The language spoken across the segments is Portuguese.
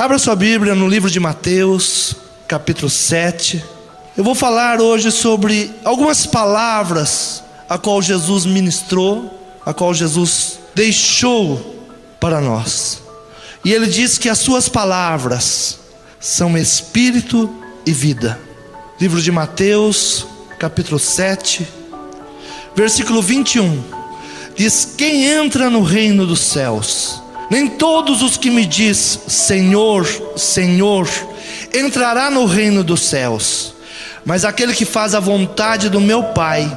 Abra sua Bíblia no livro de Mateus, capítulo 7. Eu vou falar hoje sobre algumas palavras a qual Jesus ministrou, a qual Jesus deixou para nós. E ele diz que as suas palavras são espírito e vida. Livro de Mateus, capítulo 7, versículo 21. Diz: quem entra no reino dos céus, nem todos os que me diz Senhor, Senhor, entrará no reino dos céus, mas aquele que faz a vontade do meu Pai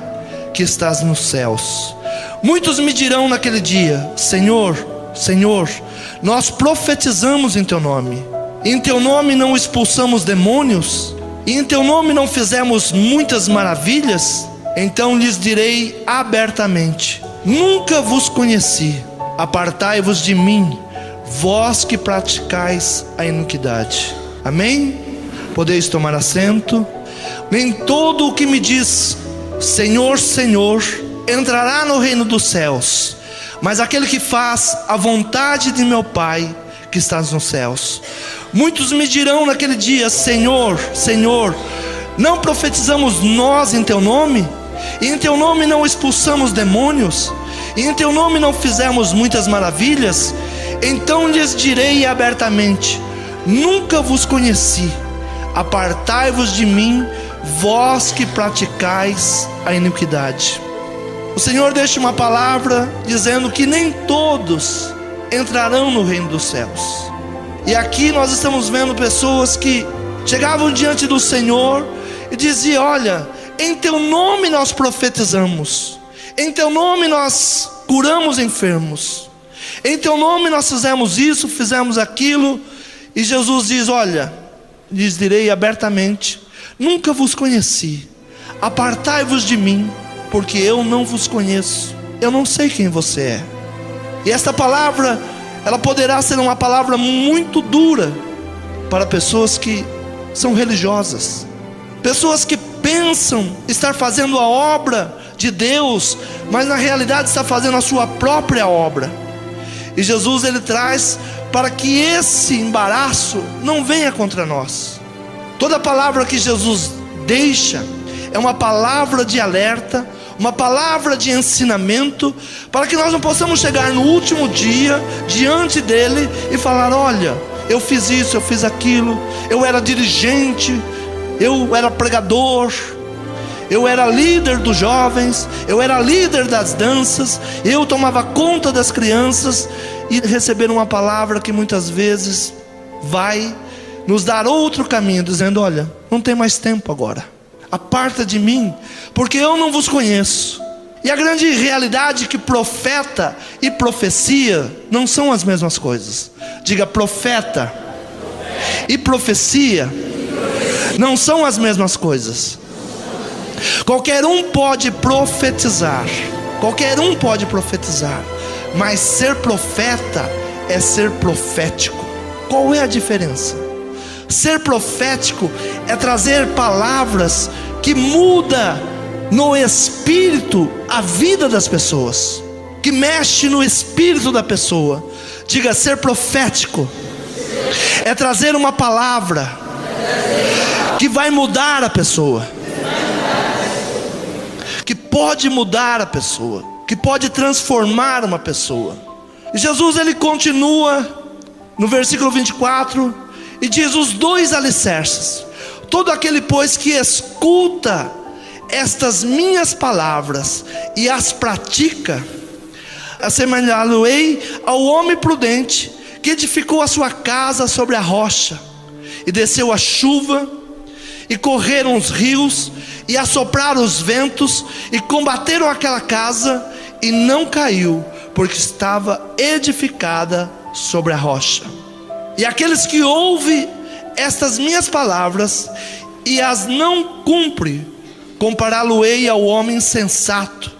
que estás nos céus. Muitos me dirão naquele dia: Senhor, Senhor, nós profetizamos em teu nome, e em teu nome não expulsamos demônios, e em teu nome não fizemos muitas maravilhas? Então lhes direi abertamente: nunca vos conheci. Apartai-vos de mim, vós que praticais a iniquidade. Amém? Podeis tomar assento. Nem todo o que me diz Senhor, Senhor, entrará no reino dos céus, mas aquele que faz a vontade de meu Pai que está nos céus. Muitos me dirão naquele dia: Senhor, Senhor, não profetizamos nós em teu nome? E em teu nome não expulsamos demônios? E em teu nome não fizemos muitas maravilhas? Então lhes direi abertamente: nunca vos conheci. Apartai-vos de mim, vós que praticais a iniquidade. O Senhor deixa uma palavra dizendo que nem todos entrarão no reino dos céus. E aqui nós estamos vendo pessoas que chegavam diante do Senhor e diziam: olha, em teu nome nós profetizamos, em teu nome nós curamos enfermos, em teu nome nós fizemos isso, fizemos aquilo. E Jesus diz: olha, lhes direi abertamente: nunca vos conheci. Apartai-vos de mim, porque eu não vos conheço. Eu não sei quem você é. E esta palavra, ela poderá ser uma palavra muito dura para pessoas que são religiosas, pessoas que pensam estar fazendo a obra de Deus, mas na realidade está fazendo a sua própria obra. E Jesus, ele traz para que esse embaraço não venha contra nós. Toda palavra que Jesus deixa é uma palavra de alerta, uma palavra de ensinamento, para que nós não possamos chegar no último dia diante dele e falar: olha, eu fiz isso, eu fiz aquilo, eu era dirigente, eu era pregador, eu era líder dos jovens, eu era líder das danças, eu tomava conta das crianças, e receber uma palavra que muitas vezes vai nos dar outro caminho, dizendo: olha, não tem mais tempo agora, aparta de mim, porque eu não vos conheço. E a grande realidade é que profeta e profecia não são as mesmas coisas. Diga: profeta e profecia não são as mesmas coisas. Qualquer um pode profetizar, qualquer um pode profetizar, mas ser profeta é ser profético. Qual é a diferença? Ser profético é trazer palavras que mudam no espírito a vida das pessoas, que mexe no espírito da pessoa. Diga: ser profético é trazer uma palavra que vai mudar a pessoa, que pode mudar a pessoa, que pode transformar uma pessoa. E Jesus, ele continua no versículo 24 e diz os dois alicerces: todo aquele, pois, que escuta estas minhas palavras e as pratica, assemelhá-lo-ei ao homem prudente que edificou a sua casa sobre a rocha. E desceu a chuva, e correram os rios, e assopraram os ventos, e combateram aquela casa, e não caiu, porque estava edificada sobre a rocha. E aqueles que ouvem estas minhas palavras e as não cumprem, compará-lo-ei ao homem insensato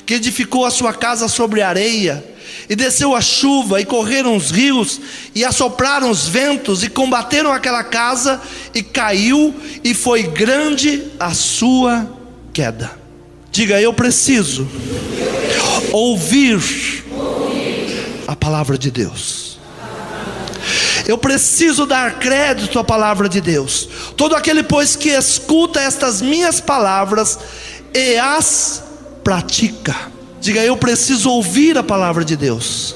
que edificou a sua casa sobre a areia. E desceu a chuva, e correram os rios, e assopraram os ventos, e combateram aquela casa, e caiu, e foi grande a sua queda. Diga: eu preciso ouvir a palavra de Deus. Eu preciso dar crédito à palavra de Deus. Todo aquele, pois, que escuta estas minhas palavras e as pratica. Diga: eu preciso ouvir a palavra de Deus.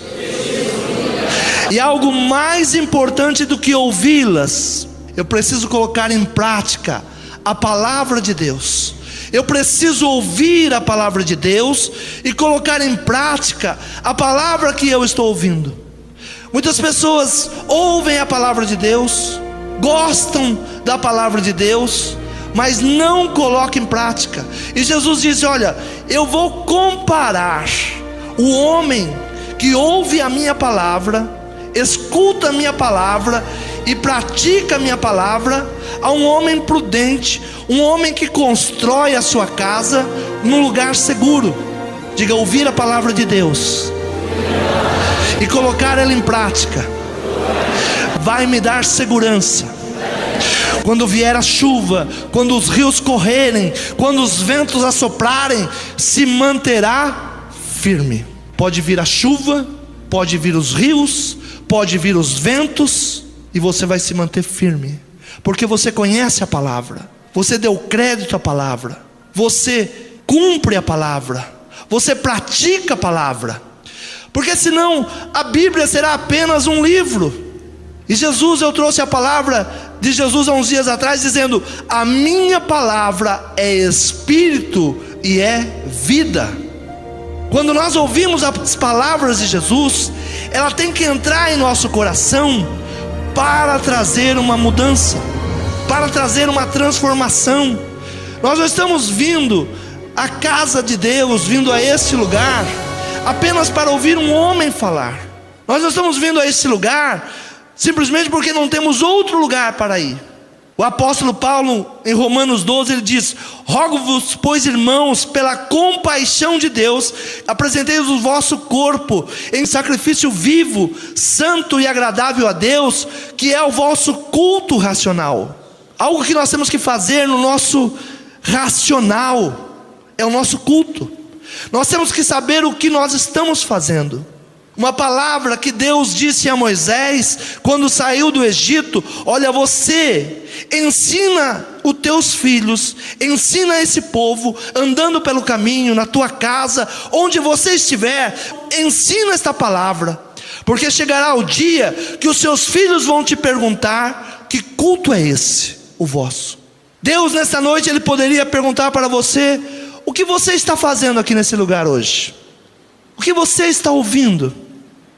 E algo mais importante do que ouvi-las, eu preciso colocar em prática a palavra de Deus. Eu preciso ouvir a palavra de Deus e colocar em prática a palavra que eu estou ouvindo. Muitas pessoas ouvem a palavra de Deus, gostam da palavra de Deus, mas não colocam em prática. E Jesus disse: olha, eu vou comparar o homem que ouve a minha palavra, escuta a minha palavra e pratica a minha palavra, a um homem prudente, um homem que constrói a sua casa num lugar seguro. Diga: ouvir a palavra de Deus e colocar ela em prática vai me dar segurança. Quando vier a chuva, quando os rios correrem, quando os ventos assoprarem, se manterá firme. Pode vir a chuva, pode vir os rios, pode vir os ventos, e você vai se manter firme, porque você conhece a palavra, você deu crédito à palavra, você cumpre a palavra, você pratica a palavra. Porque senão a Bíblia será apenas um livro. E Jesus, eu trouxe a palavra de Jesus há uns dias atrás, dizendo: a minha palavra é espírito e é vida. Quando nós ouvimos as palavras de Jesus, ela tem que entrar em nosso coração para trazer uma mudança, para trazer uma transformação. Nós não estamos vindo à casa de Deus, vindo a este lugar apenas para ouvir um homem falar. Nós não estamos vindo a esse lugar simplesmente porque não temos outro lugar para ir. O apóstolo Paulo, em Romanos 12, ele diz: rogo-vos, pois, irmãos, pela compaixão de Deus, apresentei-vos o vosso corpo em sacrifício vivo, santo e agradável a Deus, que é o vosso culto racional. Algo que nós temos que fazer no nosso racional é o nosso culto. Nós temos que saber o que nós estamos fazendo. Uma palavra que Deus disse a Moisés quando saiu do Egito: olha, você ensina os teus filhos, ensina esse povo, andando pelo caminho, na tua casa, onde você estiver, ensina esta palavra, porque chegará o dia que os seus filhos vão te perguntar: que culto é esse, o vosso? Deus, nessa noite, Ele poderia perguntar para você: o que você está fazendo aqui nesse lugar hoje? O que você está ouvindo?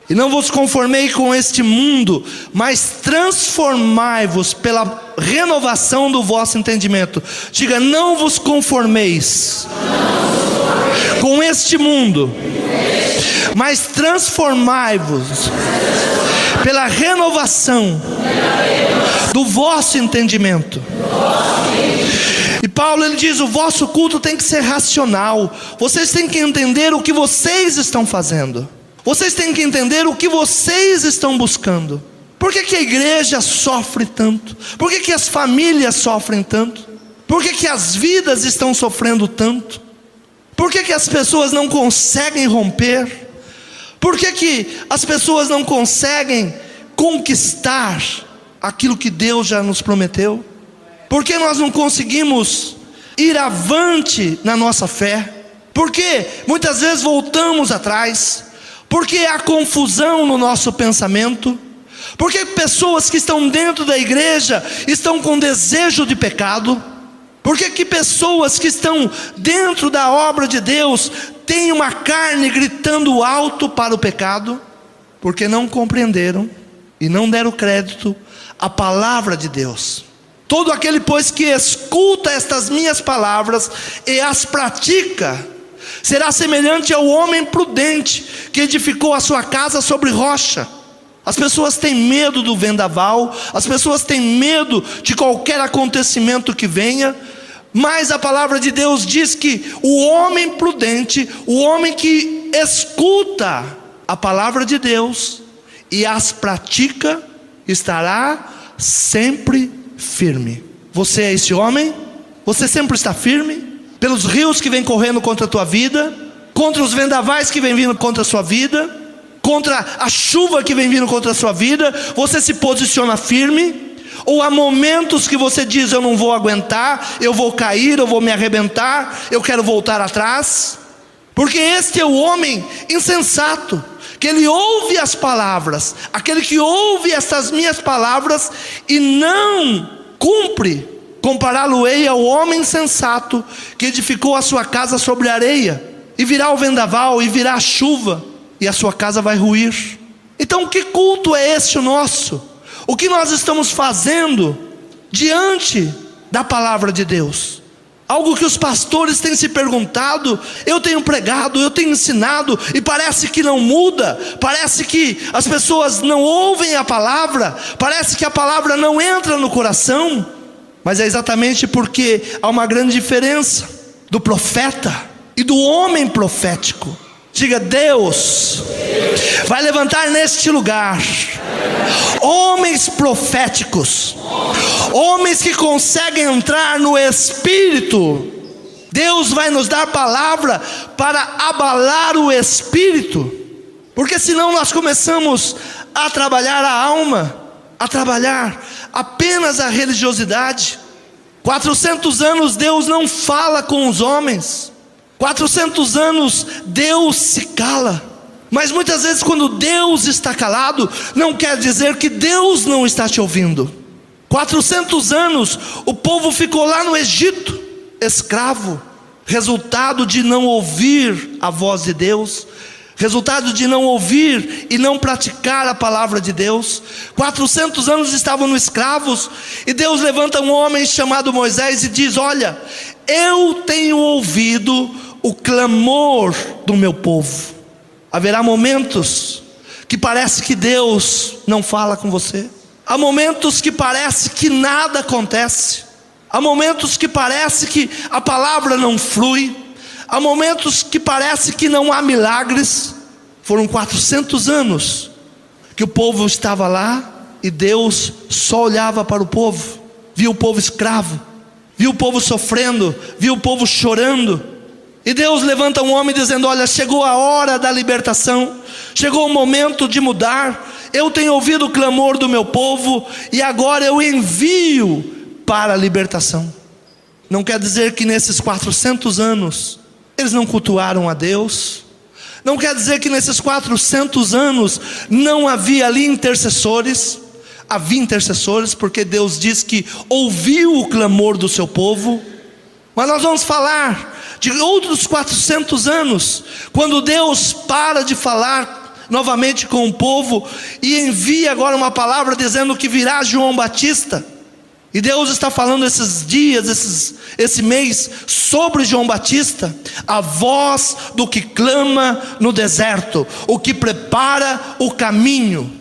E não vos conformei com este mundo, mas transformai-vos pela renovação do vosso entendimento. Diga: não vos conformeis com este mundo, mas transformai-vos pela renovação do vosso entendimento. E Paulo, ele diz: o vosso culto tem que ser racional. Vocês têm que entender o que vocês estão fazendo. Vocês têm que entender o que vocês estão buscando. Por que a igreja sofre tanto? Por que as famílias sofrem tanto? Por que as vidas estão sofrendo tanto? Por que as pessoas não conseguem romper? Por que as pessoas não conseguem conquistar aquilo que Deus já nos prometeu? Por que nós não conseguimos ir avante na nossa fé? Por que muitas vezes voltamos atrás? Por que há confusão no nosso pensamento? Por que pessoas que estão dentro da igreja estão com desejo de pecado? Por que pessoas que estão dentro da obra de Deus têm uma carne gritando alto para o pecado? Porque não compreenderam e não deram crédito à palavra de Deus. Todo aquele, pois, que escuta estas minhas palavras e as pratica, será semelhante ao homem prudente que edificou a sua casa sobre rocha. As pessoas têm medo do vendaval, as pessoas têm medo de qualquer acontecimento que venha, mas a palavra de Deus diz que o homem prudente, o homem que escuta a palavra de Deus e as pratica, estará sempre firme. Você é esse homem? Você sempre está firme? Pelos rios que vêm correndo contra a tua vida, contra os vendavais que vêm vindo contra a sua vida, contra a chuva que vem vindo contra a sua vida, você se posiciona firme? Ou há momentos que você diz: eu não vou aguentar, eu vou cair, eu vou me arrebentar, eu quero voltar atrás? Porque este é o homem insensato, que ele ouve as palavras, aquele que ouve estas minhas palavras e não cumpre. Compará-lo-ei ao homem sensato que edificou a sua casa sobre areia, e virá o vendaval, e virá a chuva, e a sua casa vai ruir. Então que culto é este o nosso? O que nós estamos fazendo diante da palavra de Deus? Algo que os pastores têm se perguntado. Eu tenho pregado, eu tenho ensinado, e parece que não muda. Parece que as pessoas não ouvem a palavra, parece que a palavra não entra no coração. Mas é exatamente porque há uma grande diferença do profeta e do homem profético. Diga: Deus vai levantar neste lugar homens proféticos, homens que conseguem entrar no Espírito. Deus vai nos dar palavra para abalar o Espírito, porque senão nós começamos a trabalhar a alma, a trabalhar apenas a religiosidade. 400 anos Deus não fala com os homens, 400 anos Deus se cala. Mas muitas vezes quando Deus está calado, não quer dizer que Deus não está te ouvindo. 400 anos o povo ficou lá no Egito, escravo, resultado de não ouvir a voz de Deus, resultado de não ouvir e não praticar a palavra de Deus. 400 anos estavam no escravos, e Deus levanta um homem chamado Moisés e diz: olha, eu tenho ouvido o clamor do meu povo. Haverá momentos que parece que Deus não fala com você. Há momentos que parece que nada acontece. Há momentos que parece que a palavra não flui. Há momentos que parece que não há milagres. Foram 400 anos que o povo estava lá, e Deus só olhava para o povo. Viu o povo escravo, viu o povo sofrendo, viu o povo chorando. E Deus levanta um homem dizendo: olha, chegou a hora da libertação, chegou o momento de mudar. Eu tenho ouvido o clamor do meu povo, e agora eu envio para a libertação. Não quer dizer que nesses 400 anos eles não cultuaram a Deus. Não quer dizer que nesses 400 anos não havia ali intercessores. Havia intercessores, porque Deus diz que ouviu o clamor do seu povo. Mas nós vamos falar de outros 400 anos, quando Deus para de falar novamente com o povo, e envia agora uma palavra dizendo que virá João Batista. E Deus está falando esses dias, esse mês, sobre João Batista, a voz do que clama no deserto, o que prepara o caminho.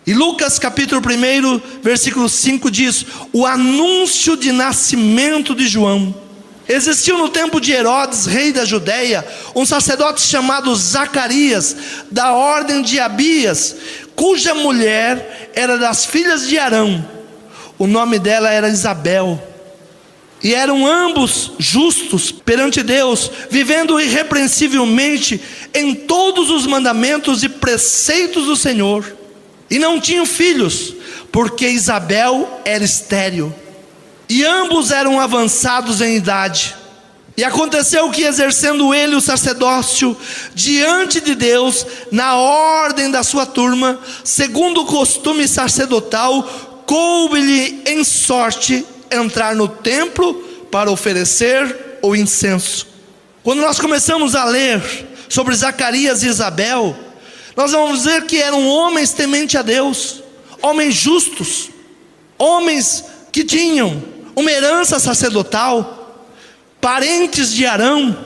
E Lucas capítulo 1, versículo 5 diz: o anúncio de nascimento de João. Existiu no tempo de Herodes, rei da Judeia, um sacerdote chamado Zacarias, da ordem de Abias, cuja mulher era das filhas de Arão. O nome dela era Isabel. E eram ambos justos perante Deus, vivendo irrepreensivelmente em todos os mandamentos e preceitos do Senhor. E não tinham filhos, porque Isabel era estéril. E ambos eram avançados em idade. E aconteceu que, exercendo ele o sacerdócio diante de Deus, na ordem da sua turma, segundo o costume sacerdotal, coube-lhe em sorte entrar no templo para oferecer o incenso. Quando nós começamos a ler sobre Zacarias e Isabel, nós vamos ver que eram homens temente a Deus, homens justos, homens que tinham uma herança sacerdotal, parentes de Arão.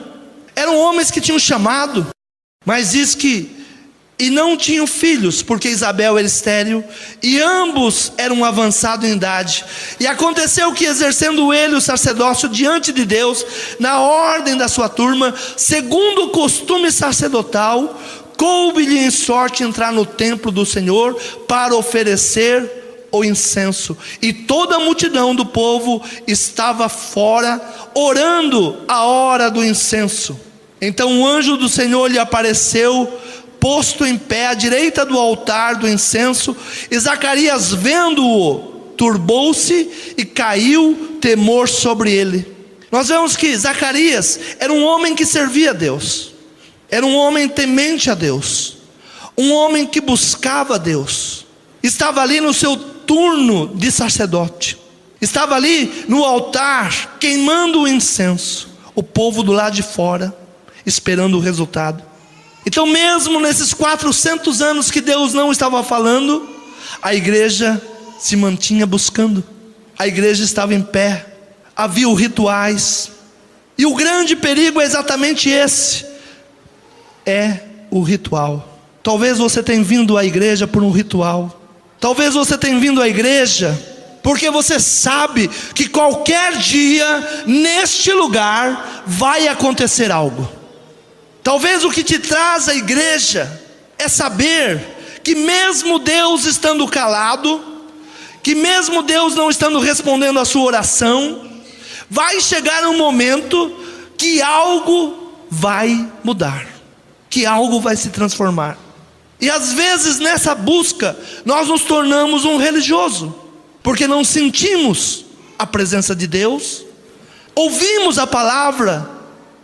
Eram homens que tinham chamado, mas diz que e não tinham filhos, porque Isabel era estéril, e ambos eram avançados em idade. E aconteceu que, exercendo ele o sacerdócio diante de Deus, na ordem da sua turma, segundo o costume sacerdotal, coube-lhe em sorte entrar no templo do Senhor para oferecer o incenso. E toda a multidão do povo estava fora, orando a hora do incenso. Então o anjo do Senhor lhe apareceu posto em pé à direita do altar do incenso, e Zacarias, vendo-o, turbou-se e caiu temor sobre ele. Nós vemos que Zacarias era um homem que servia a Deus, era um homem temente a Deus, um homem que buscava a Deus, estava ali no seu turno de sacerdote, estava ali no altar queimando o incenso, o povo do lado de fora esperando o resultado. Então, mesmo nesses 400 anos que Deus não estava falando, a igreja se mantinha buscando, a igreja estava em pé, havia rituais, e o grande perigo é exatamente esse, é o ritual. Talvez você tenha vindo à igreja por um ritual, talvez você tenha vindo à igreja porque você sabe que qualquer dia, neste lugar, vai acontecer algo. Talvez o que te traz à igreja é saber que mesmo Deus estando calado, que mesmo Deus não estando respondendo a sua oração, vai chegar um momento que algo vai mudar, que algo vai se transformar. E às vezes nessa busca nós nos tornamos um religioso, porque não sentimos a presença de Deus, ouvimos a palavra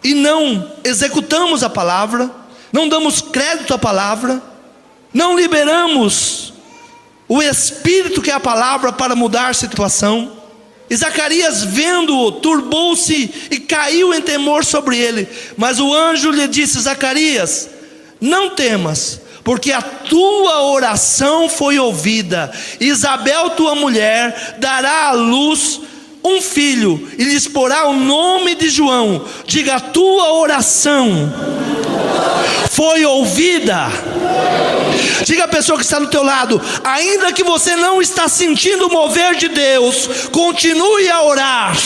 e não executamos a palavra, não damos crédito à palavra, não liberamos o Espírito que é a palavra para mudar a situação. E Zacarias, vendo-o, turbou-se e caiu em temor sobre ele. Mas o anjo lhe disse: Zacarias, não temas, porque a tua oração foi ouvida. Isabel, tua mulher, dará à luz um filho, e lhes porá o nome de João. Diga: a tua oração foi ouvida. Diga à pessoa que está do teu lado: ainda que você não está sentindo o mover de Deus, continue a orar.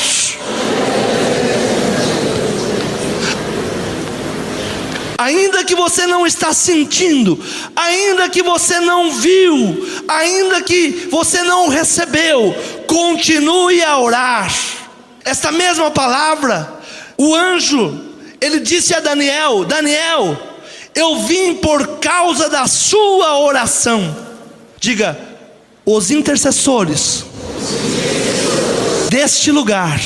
Ainda que você não está sentindo, ainda que você não viu, ainda que você não recebeu, continue a orar. Esta mesma palavra, o anjo, ele disse a Daniel: Daniel, eu vim por causa da sua oração. Diga: os intercessores deste lugar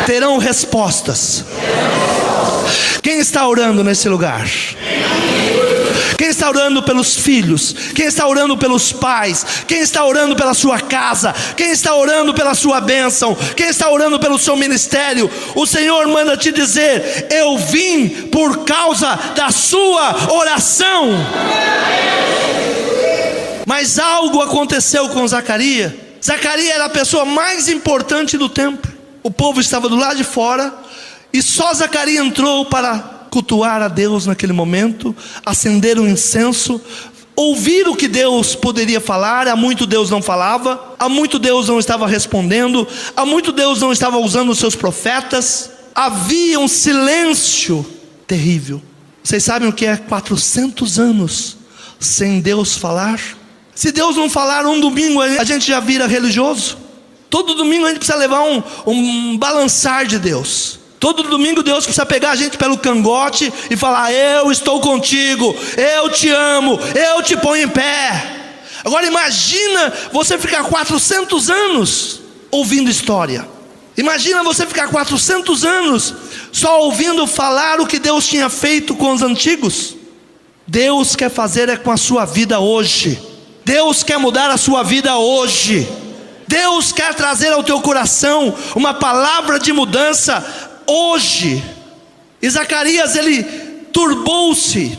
terão respostas. Quem está orando nesse lugar? Quem está orando pelos filhos? Quem está orando pelos pais? Quem está orando pela sua casa? Quem está orando pela sua bênção? Quem está orando pelo seu ministério? O Senhor manda te dizer: eu vim por causa da sua oração. Mas algo aconteceu com Zacarias. Zacarias era a pessoa mais importante do templo. O povo estava do lado de fora, e só Zacarias entrou para cultuar a Deus naquele momento, acender um incenso, ouvir o que Deus poderia falar. Há muito Deus não falava, há muito Deus não estava respondendo, há muito Deus não estava usando os seus profetas. Havia um silêncio terrível. Vocês sabem o que é 400 anos sem Deus falar? Se Deus não falar um domingo, a gente já vira religioso. Todo domingo a gente precisa levar um balançar de Deus. Todo domingo Deus precisa pegar a gente pelo cangote e falar: eu estou contigo, eu te amo, eu te ponho em pé. Agora imagina você ficar 400 anos ouvindo história. Imagina você ficar 400 anos só ouvindo falar o que Deus tinha feito com os antigos. Deus quer fazer é com a sua vida hoje. Deus quer mudar a sua vida hoje. Deus quer trazer ao teu coração uma palavra de mudança hoje. E Zacarias, ele turbou-se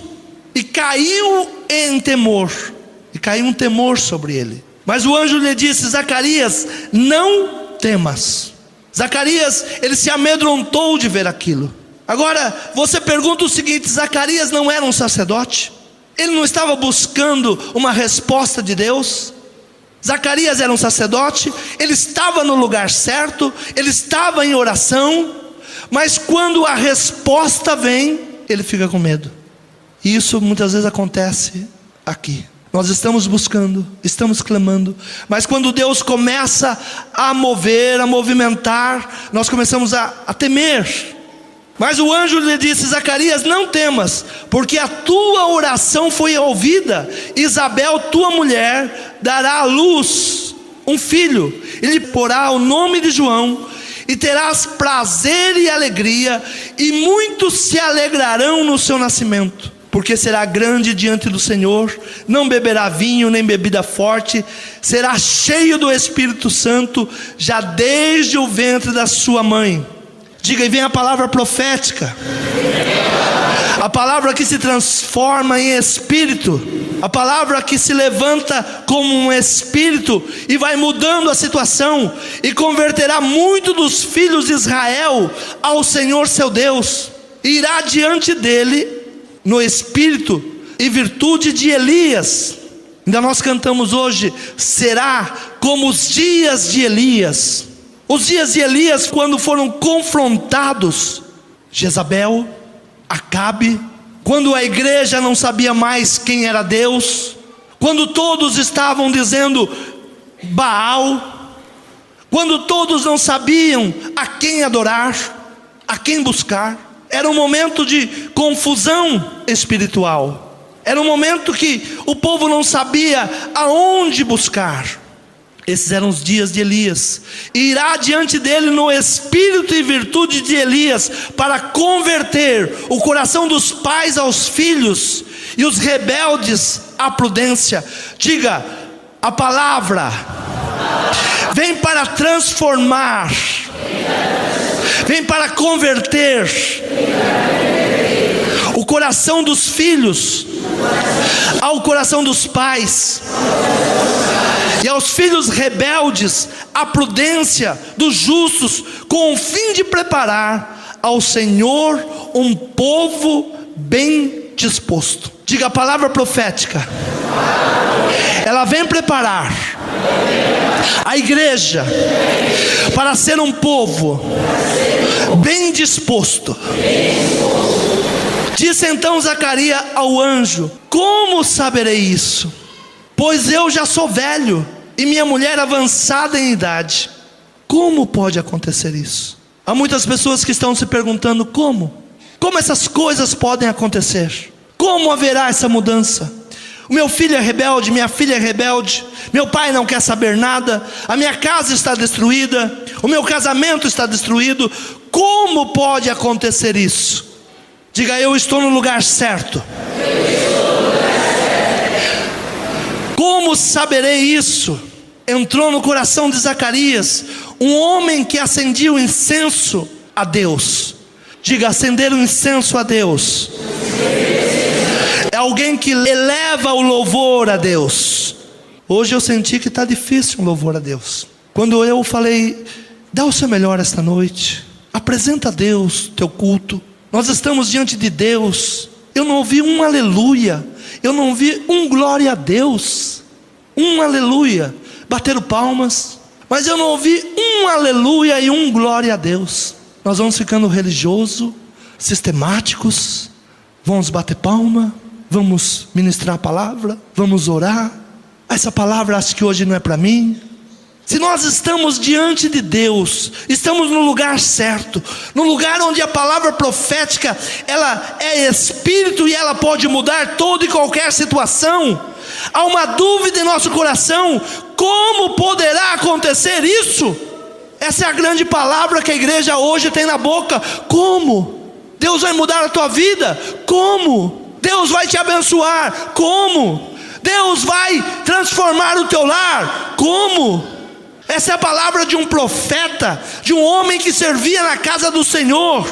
e caiu em temor, e caiu um temor sobre ele. Mas o anjo lhe disse: Zacarias, não temas. Zacarias, ele se amedrontou de ver aquilo. Agora você pergunta o seguinte: Zacarias não era um sacerdote? Ele não estava buscando uma resposta de Deus? Zacarias era um sacerdote, ele estava no lugar certo, ele estava em oração, mas quando a resposta vem, ele fica com medo. E isso muitas vezes acontece aqui. Nós estamos buscando, estamos clamando, mas quando Deus começa a mover, a movimentar, nós começamos a temer. Mas o anjo lhe disse: Zacarias, não temas, porque a tua oração foi ouvida. Isabel, tua mulher, dará à luz um filho, e lhe porá o nome de João, e terás prazer e alegria, e muitos se alegrarão no seu nascimento, porque será grande diante do Senhor, não beberá vinho nem bebida forte, será cheio do Espírito Santo, já desde o ventre da sua mãe. Diga, e vem a palavra profética, a palavra que se transforma em espírito, a palavra que se levanta como um espírito e vai mudando a situação, e converterá muito dos filhos de Israel ao Senhor seu Deus, e irá diante dele no espírito e virtude de Elias. Ainda nós cantamos hoje: será como os dias de Elias. Os dias de Elias, quando foram confrontados, Jezabel, Acabe, quando a igreja não sabia mais quem era Deus, quando todos estavam dizendo Baal, quando todos não sabiam a quem adorar, a quem buscar, era um momento de confusão espiritual, era um momento que o povo não sabia aonde buscar. Esses eram os dias de Elias, e irá diante dele no espírito e virtude de Elias, para converter o coração dos pais aos filhos, e os rebeldes à prudência. Diga, a palavra vem para transformar, vem para converter o coração dos filhos ao coração dos pais, e aos filhos rebeldes a prudência dos justos, com o fim de preparar ao Senhor um povo bem disposto. Diga, a palavra profética, ela vem preparar a igreja para ser um povo bem disposto. Disse então Zacarias ao anjo: como saberei isso? Pois eu já sou velho, e minha mulher avançada em idade. Como pode acontecer isso? Há muitas pessoas que estão se perguntando: como essas coisas podem acontecer? Como haverá essa mudança? O meu filho é rebelde, minha filha é rebelde, meu pai não quer saber nada, a minha casa está destruída, o meu casamento está destruído. Como pode acontecer isso? Diga, eu estou no lugar certo. Como saberei isso? Entrou no coração de Zacarias um homem que acendia o incenso a Deus. Diga, acender o incenso a Deus é alguém que eleva o louvor a Deus. Hoje eu senti que está difícil um louvor a Deus. Quando eu falei: dá o seu melhor esta noite, apresenta a Deus teu culto, nós estamos diante de Deus. Eu não ouvi um aleluia, eu não vi um glória a Deus, um aleluia. Bateram palmas, mas eu não ouvi um aleluia e um glória a Deus. Nós vamos ficando religiosos, sistemáticos, vamos bater palma, vamos ministrar a palavra, vamos orar. Essa palavra acho que hoje não é para mim. Se nós estamos diante de Deus, estamos no lugar certo, no lugar onde a palavra profética, ela é espírito e ela pode mudar toda e qualquer situação. Há uma dúvida em nosso coração: como poderá acontecer isso? Essa é a grande palavra que a igreja hoje tem na boca. Como? Deus vai mudar a tua vida? Como? Deus vai te abençoar? Como? Deus vai transformar o teu lar? Como? Essa é a palavra de um profeta, de um homem que servia na casa do Senhor,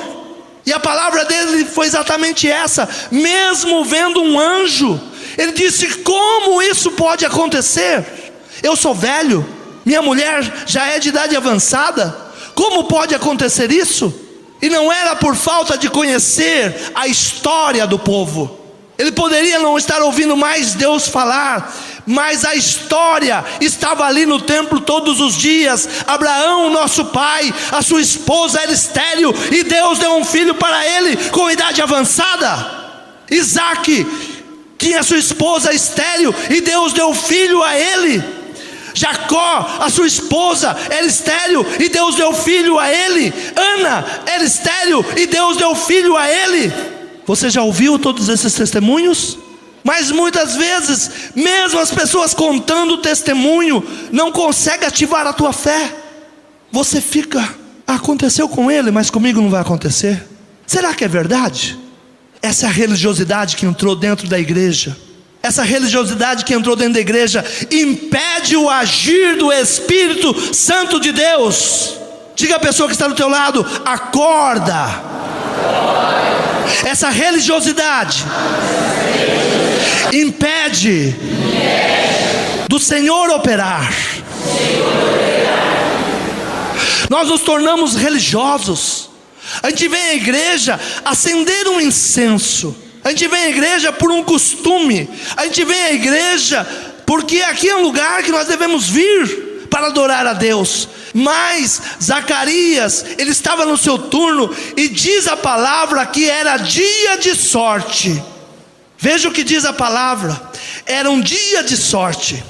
e a palavra dele foi exatamente essa. Mesmo vendo um anjo, ele disse: como isso pode acontecer? Eu sou velho, minha mulher já é de idade avançada, como pode acontecer isso? E não era por falta de conhecer a história do povo. Ele poderia não estar ouvindo mais Deus falar, mas a história estava ali no templo todos os dias. Abraão, nosso pai, a sua esposa era estéril, e Deus deu um filho para ele com idade avançada. Isaac tinha sua esposa estéril, e Deus deu filho a ele. Jacó, a sua esposa, era estéril e Deus deu filho a ele. Ana era estéril e Deus deu filho a ele. Você já ouviu todos esses testemunhos? Mas muitas vezes, mesmo as pessoas contando o testemunho, não conseguem ativar a tua fé. Você fica, aconteceu com ele, mas comigo não vai acontecer. Será que é verdade? Essa é a religiosidade que entrou dentro da igreja. Essa religiosidade que entrou dentro da igreja impede o agir do Espírito Santo de Deus. Diga à pessoa que está do teu lado: acorda. Essa religiosidade impede do Senhor operar. Nós nos tornamos religiosos. A gente vem à igreja acender um incenso. A gente vem à igreja por um costume. A gente vem à igreja porque aqui é um lugar que nós devemos vir para adorar a Deus. Mas Zacarias, ele estava no seu turno, e diz a palavra que era dia de sorte. Veja o que diz a palavra: era um dia de sorte.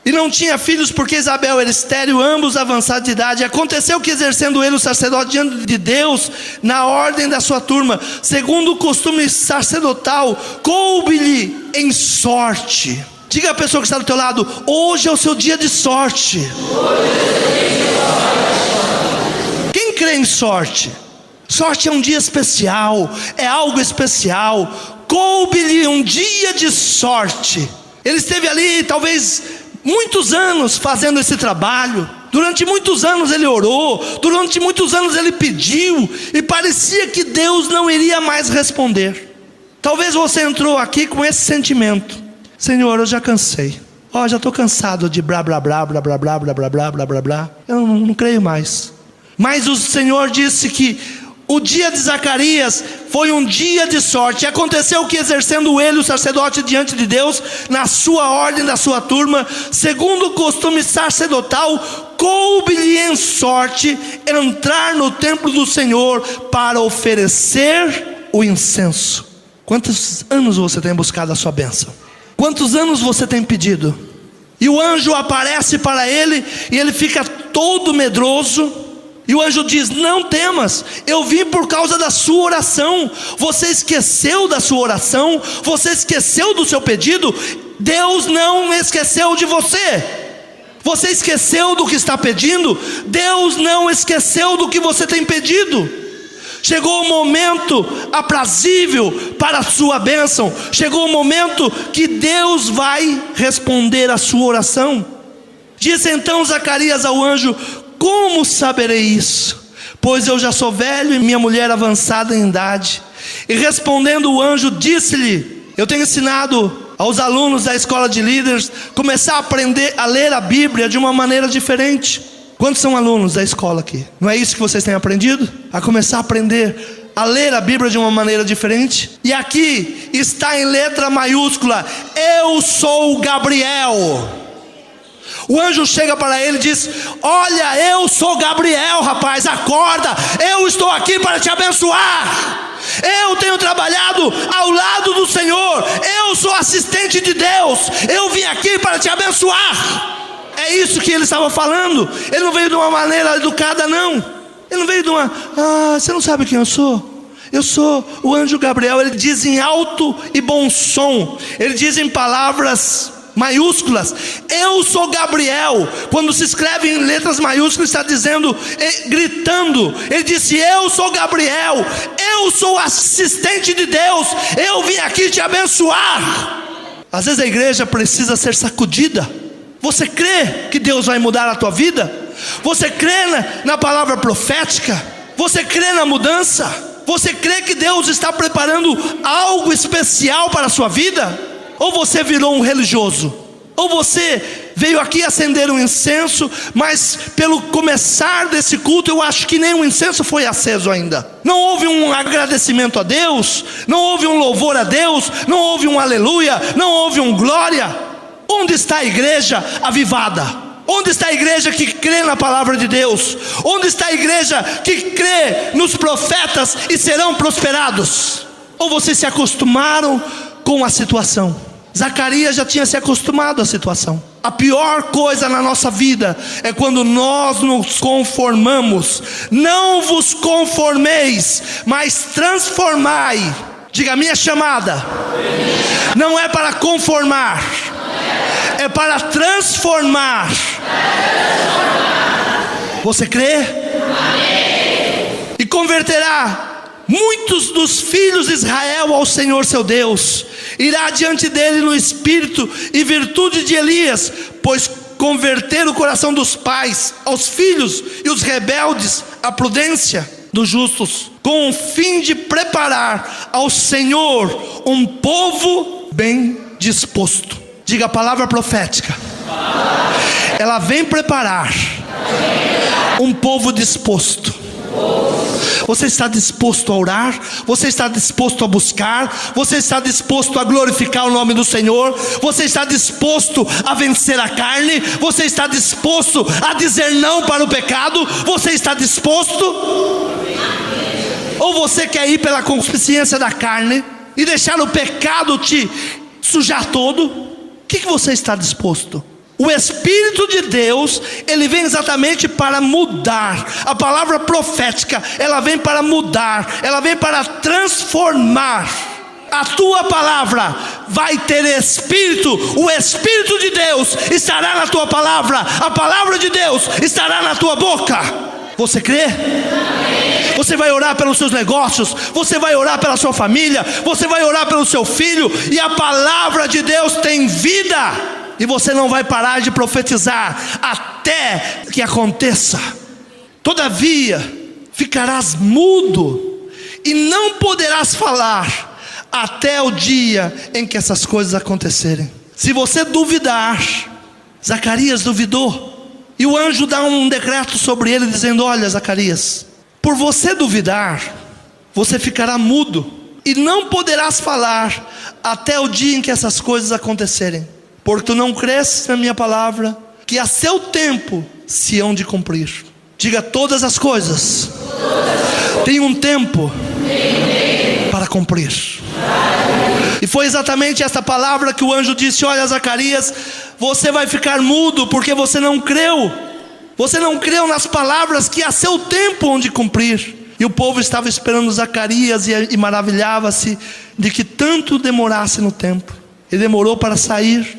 E não tinha filhos porque Isabel era estéril, ambos avançados de idade. Aconteceu que, exercendo ele o sacerdote diante de Deus, na ordem da sua turma, segundo o costume sacerdotal, coube-lhe em sorte. Diga à pessoa que está do teu lado: hoje é o seu dia de sorte. Quem crê em sorte? Sorte é um dia especial, é algo especial. Coube-lhe um dia de sorte. Ele esteve ali talvez muitos anos fazendo esse trabalho. Durante muitos anos ele orou, durante muitos anos ele pediu, e parecia que Deus não iria mais responder. Talvez você entrou aqui com esse sentimento: Senhor, eu já cansei. Já estou cansado de blá blá blá blá blá blá blá blá blá blá blá blá. Eu não creio mais. Mas o Senhor disse que o dia de Zacarias foi um dia de sorte. E aconteceu que, exercendo ele o sacerdote diante de Deus, na sua ordem da sua turma, segundo o costume sacerdotal, coube-lhe em sorte entrar no templo do Senhor para oferecer o incenso. Quantos anos você tem buscado a sua bênção? Quantos anos você tem pedido? E o anjo aparece para ele, e ele fica todo medroso. E o anjo diz: não temas, eu vim por causa da sua oração. Você esqueceu da sua oração, você esqueceu do seu pedido. Deus não esqueceu de você. Você esqueceu do que está pedindo. Deus não esqueceu do que você tem pedido. Chegou o momento aprazível para a sua bênção. Chegou o momento que Deus vai responder a sua oração. Disse então Zacarias ao anjo: como saberei isso? Pois eu já sou velho e minha mulher avançada em idade. E respondendo o anjo, disse-lhe: eu tenho ensinado aos alunos da escola de líderes começar a aprender a ler a Bíblia de uma maneira diferente. Quantos são alunos da escola aqui? Não é isso que vocês têm aprendido? A começar a aprender a ler a Bíblia de uma maneira diferente? E aqui está em letra maiúscula: eu sou Gabriel. O anjo chega para ele e diz: olha, eu sou Gabriel, rapaz, acorda, eu estou aqui para te abençoar. Eu tenho trabalhado ao lado do Senhor, eu sou assistente de Deus, eu vim aqui para te abençoar. É isso que ele estava falando. Ele não veio de uma maneira educada, não. Ele não veio de uma: você não sabe quem eu sou? Eu sou o anjo Gabriel. Ele diz em alto e bom som, ele diz em palavras maiúsculas: eu sou Gabriel. Quando se escreve em letras maiúsculas, está dizendo, gritando. Ele disse: eu sou Gabriel, eu sou assistente de Deus, eu vim aqui te abençoar. Às vezes a igreja precisa ser sacudida. Você crê que Deus vai mudar a tua vida? Você crê na palavra profética? Você crê na mudança? Você crê que Deus está preparando algo especial para a sua vida? Ou você virou um religioso? Ou você veio aqui acender um incenso, mas pelo começar desse culto, eu acho que nem um incenso foi aceso ainda. Não houve um agradecimento a Deus, não houve um louvor a Deus, não houve um aleluia, não houve um glória. Onde está a igreja avivada? Onde está a igreja que crê na palavra de Deus? Onde está a igreja que crê nos profetas e serão prosperados? Ou vocês se acostumaram com a situação? Zacarias já tinha se acostumado à situação. A pior coisa na nossa vida é quando nós nos conformamos. Não vos conformeis, mas transformai. Diga, a minha chamada não é para conformar, é para transformar. Você crê? E converterá muitos dos filhos de Israel ao Senhor seu Deus. Irá diante dele no espírito e virtude de Elias, pois converter o coração dos pais aos filhos e os rebeldes à prudência dos justos, com o fim de preparar ao Senhor um povo bem disposto. Diga, a palavra profética, ela vem preparar um povo disposto. Você está disposto a orar? Você está disposto a buscar? Você está disposto a glorificar o nome do Senhor? Você está disposto a vencer a carne? Você está disposto a dizer não para o pecado? Você está disposto? Ou você quer ir pela consciência da carne e deixar o pecado te sujar todo? O que você está disposto? O Espírito de Deus, ele vem exatamente para mudar. A palavra profética, ela vem para mudar, ela vem para transformar. A tua palavra vai ter espírito. O Espírito de Deus estará na tua palavra. A palavra de Deus estará na tua boca. Você crê? Você vai orar pelos seus negócios, você vai orar pela sua família, você vai orar pelo seu filho, e a palavra de Deus tem vida. E você não vai parar de profetizar até que aconteça. Todavia, ficarás mudo e não poderás falar até o dia em que essas coisas acontecerem. Se você duvidar, Zacarias duvidou, e o anjo dá um decreto sobre ele, dizendo: olha, Zacarias, por você duvidar, você ficará mudo e não poderás falar até o dia em que essas coisas acontecerem, porque tu não crês na minha palavra, que a seu tempo se hão de cumprir. Diga, todas as coisas têm um tempo para cumprir. E foi exatamente essa palavra que o anjo disse: olha, Zacarias, você vai ficar mudo porque você não creu. Você não creu nas palavras que a seu tempo hão de cumprir. E o povo estava esperando Zacarias e maravilhava-se de que tanto demorasse no tempo. Ele demorou para sair.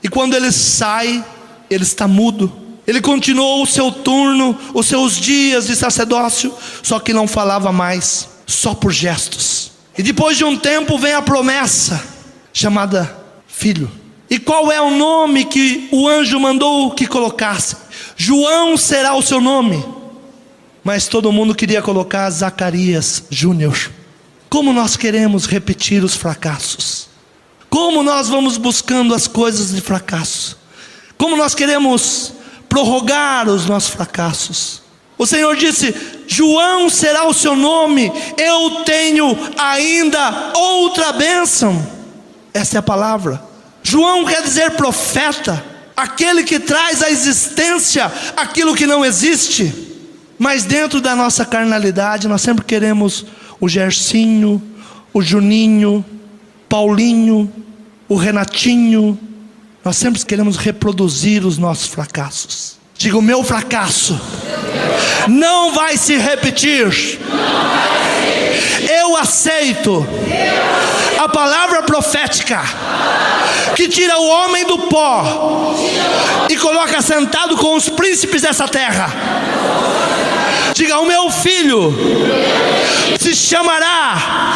E quando ele sai, ele está mudo. Ele continuou o seu turno, os seus dias de sacerdócio, só que não falava mais, só por gestos. E depois de um tempo vem a promessa, chamada filho. E qual é o nome que o anjo mandou que colocasse? João será o seu nome. Mas todo mundo queria colocar Zacarias Júnior. Como nós queremos repetir os fracassos. Como nós vamos buscando as coisas de fracasso. Como nós queremos prorrogar os nossos fracassos. O Senhor disse: João será o seu nome. Eu tenho ainda outra bênção. Essa é a palavra. João quer dizer profeta, aquele que traz à existência aquilo que não existe. Mas dentro da nossa carnalidade, nós sempre queremos o Gersinho, o Juninho, Paulinho, o Renatinho. Nós sempre queremos reproduzir os nossos fracassos. Diga, o meu fracasso não vai se repetir. Eu aceito a palavra profética que tira o homem do pó e coloca sentado com os príncipes dessa terra. Diga, o meu filho se chamará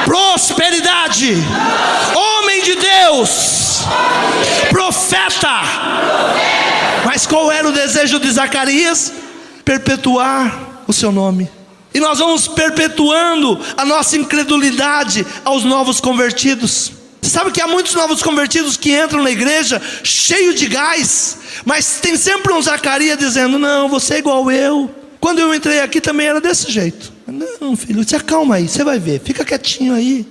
prosperidade, homem de Deus, profeta. Mas qual era o desejo de Zacarias? Perpetuar o seu nome. E nós vamos perpetuando a nossa incredulidade aos novos convertidos. Você sabe que há muitos novos convertidos que entram na igreja cheio de gás, mas tem sempre um Zacarias dizendo: não, você é igual eu. Quando eu entrei aqui também era desse jeito. Não, filho, se acalma aí, você vai ver, fica quietinho aí.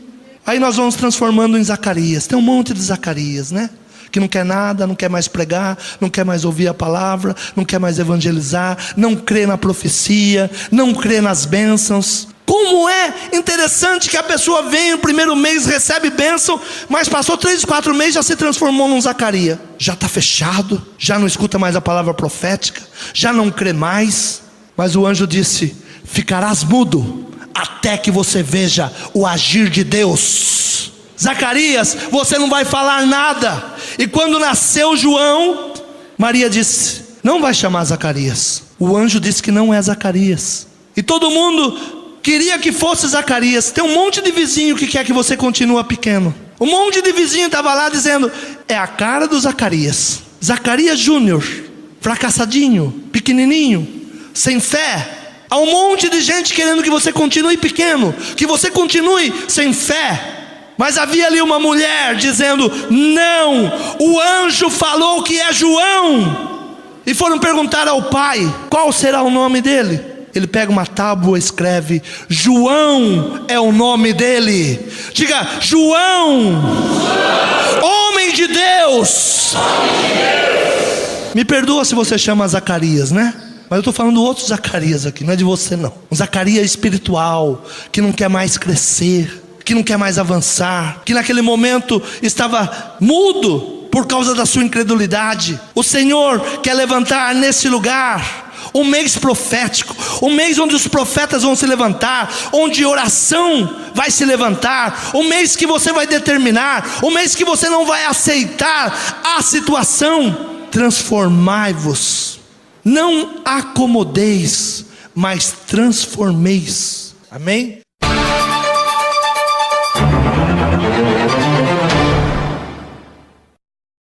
Aí nós vamos transformando em Zacarias. Tem um monte de Zacarias, né? Que não quer nada, não quer mais pregar, não quer mais ouvir a palavra, não quer mais evangelizar, não crê na profecia, não crê nas bênçãos. Como é interessante que a pessoa vem no primeiro mês, recebe bênção, mas passou 3, 4 meses, já se transformou num Zacarias. Já está fechado, já não escuta mais a palavra profética, já não crê mais. Mas o anjo disse: ficarás mudo até que você veja o agir de Deus. Zacarias, você não vai falar nada. E quando nasceu João, Maria disse: não vai chamar Zacarias. O anjo disse que não é Zacarias. E todo mundo queria que fosse Zacarias. Tem um monte de vizinho que quer que você continue pequeno. Um monte de vizinho estava lá dizendo: é a cara do Zacarias. Zacarias Júnior, fracassadinho, pequenininho, sem fé. Há um monte de gente querendo que você continue pequeno, que você continue sem fé. Mas havia ali uma mulher dizendo: não, o anjo falou que é João. E foram perguntar ao pai: qual será o nome dele? Ele pega uma tábua e escreve: João é o nome dele. Diga: João, homem de Deus. Me perdoa se você chama Zacarias, né? Mas eu estou falando do outro Zacarias aqui, não é de você não. Um Zacarias espiritual, que não quer mais crescer, que não quer mais avançar, que naquele momento estava mudo por causa da sua incredulidade. O Senhor quer levantar nesse lugar um mês profético, um mês onde os profetas vão se levantar, onde oração vai se levantar, um mês que você vai determinar, um mês que você não vai aceitar a situação. Transformai-vos, não acomodeis, mas transformeis. Amém?